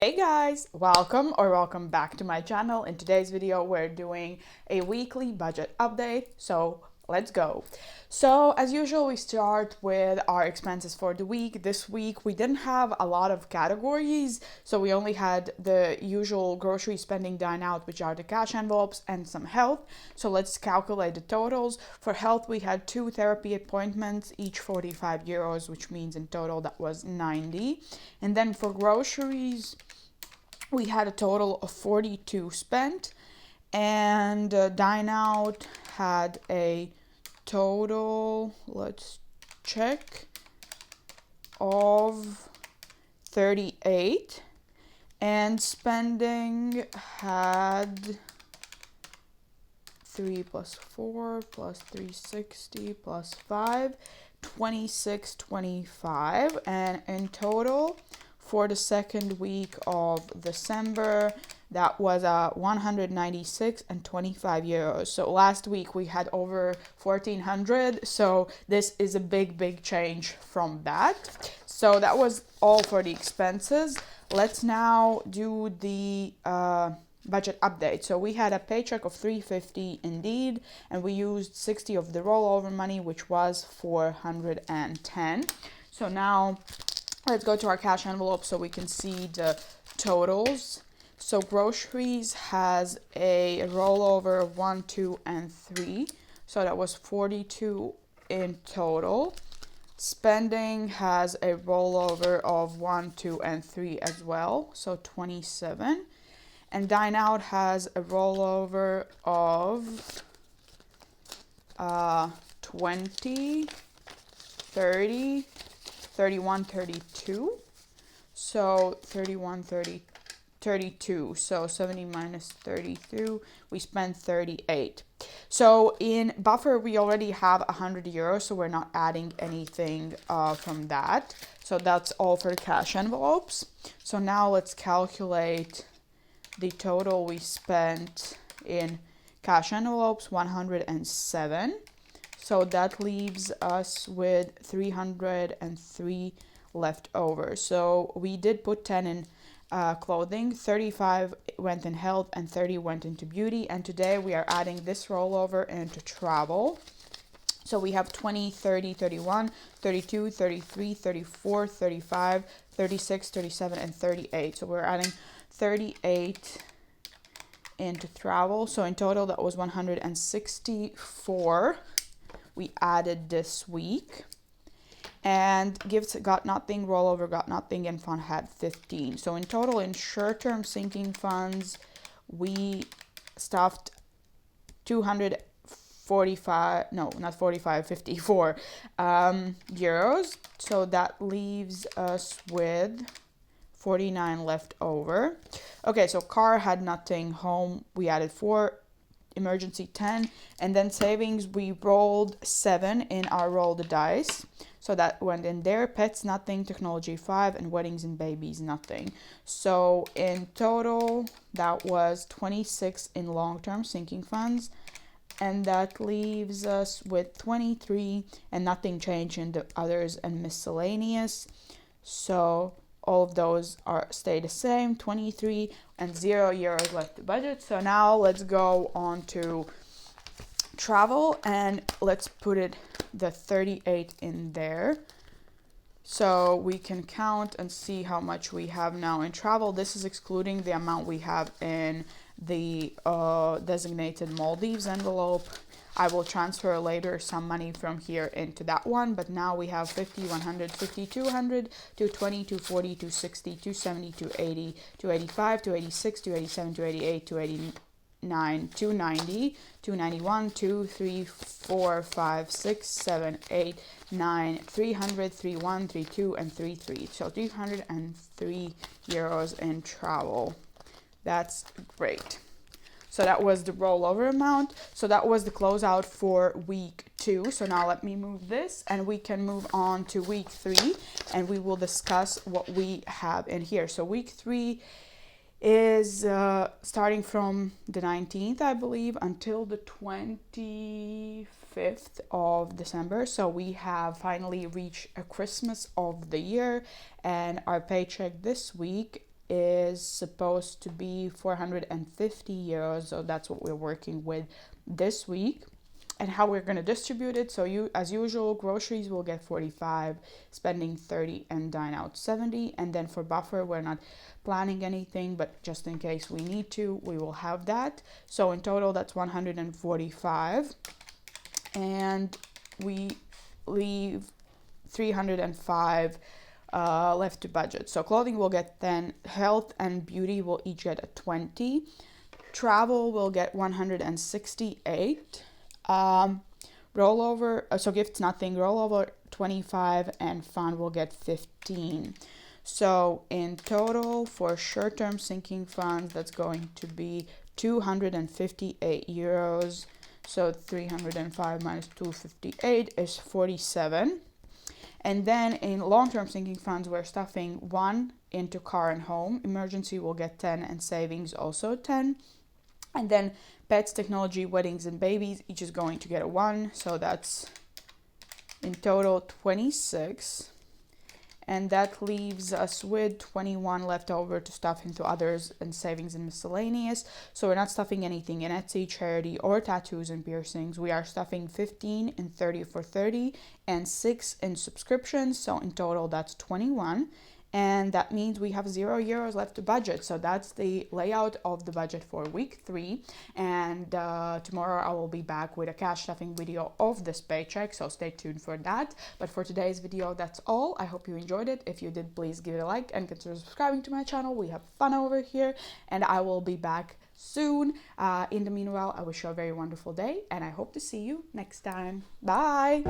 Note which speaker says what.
Speaker 1: Hey guys, welcome back to my channel. In today's video, we're doing a weekly budget update. So let's go. So as usual, we start with our expenses for the week. This week, we didn't have a lot of categories. So we only had the usual grocery spending dine out, which are the cash envelopes and some health. So let's calculate the totals. For health, we had 2 therapy appointments, each 45 euros, which means in total that was 90. And then for groceries, we had a total of 42 spent, and dine out had a total, let's check, of 38, and spending had 3 plus 4 plus 360 plus 5, 26.25, and in total for the second week of December, that was 196 and 25 euros. So last week we had over 1400. So this is a big change from that. So that was all for the expenses. Let's now do the budget update. So we had a paycheck of 350 indeed, and we used 60 of the rollover money, which was 410. So now let's go to our cash envelope so we can see the totals. So groceries has a rollover of 1, 2, and 3. So that was 42 in total. Spending has a rollover of 1, 2, and 3 as well. So 27. And dine out has a rollover of 20, 30, 31, 32. So 31, 30, 32. So 70 minus 32, we spent 38. So in buffer, we already have 100 euros, so we're not adding anything from that. So that's all for the cash envelopes. So now let's calculate the total we spent in cash envelopes, 107. So that leaves us with 303 left over. So we did put 10 in clothing, 35 went in health, and 30 went into beauty. And today we are adding this rollover into travel. So we have 20, 30, 31, 32, 33, 34, 35, 36, 37, and 38. So we're adding 38 into travel. So in total, that was 164 we added this week. And gifts got nothing, rollover got nothing, and fund had 15. So in total, in short-term sinking funds, we stuffed 245, no, not 45, 54 euros. So that leaves us with 49 left over. Okay, so car had nothing, home we added 4, emergency 10, and then savings we rolled 7 in our roll the dice. So that went in there. Pets nothing, technology 5, and weddings and babies nothing. So in total, that was 26 in long-term sinking funds, and that leaves us with 23, and nothing changed in the others and miscellaneous. So all of those are stay the same, 23 and 0 euros left to budget. So now let's go on to travel, and let's put it the 38 in there so we can count and see how much we have now in travel. This is excluding the amount we have in the designated Maldives envelope. I will transfer later some money from here into that one, but now we have 50, 100, 50, 200, 220, 240, 260, 270, 280, 285, 286, 287, 288, 289, 290, 291, 2, 3, 4, 5, 6, 7, 8, 9, 300, 31, 32, and 33. So 303 euros in travel. That's great. So that was the rollover amount. So that was the closeout for week 2. So now let me move this, and we can move on to week 3, and we will discuss what we have in here. So week 3 is starting from the 19th, I believe, until the 25th of December. So we have finally reached a Christmas of the year, and our paycheck this week is supposed to be 450 euros. So that's what we're working with this week. And how we're going to distribute it. So you, as usual, groceries will get 45, spending 30, and dine out 70. And then for buffer, we're not planning anything, but just in case we need to, we will have that. So in total, that's 145. And we leave 305 left to budget. So clothing will get 10, health and beauty will each get a 20. Travel will get 168. Rollover, so gifts nothing, rollover 25, and fun will get 15. So in total for short-term sinking funds, that's going to be 258 euros. So 305 minus 258 is 47. And then in long-term sinking funds, we're stuffing 1 into car and home. Emergency will get 10, and savings also 10. And then pets, technology, weddings, and babies, each is going to get a 1. So that's in total 26. And that leaves us with 21 left over to stuff into others and savings and miscellaneous. So we're not stuffing anything in Etsy, charity, or tattoos and piercings. We are stuffing 15 in 30 for 30 and 6 in subscriptions. So in total, that's 21. And that means we have €0 left to budget. So that's the layout of the budget for week 3. And tomorrow I will be back with a cash stuffing video of this paycheck. So stay tuned for that. But for today's video, that's all. I hope you enjoyed it. If you did, please give it a like and consider subscribing to my channel. We have fun over here. And I will be back soon. In the meanwhile, I wish you a very wonderful day. And I hope to see you next time. Bye.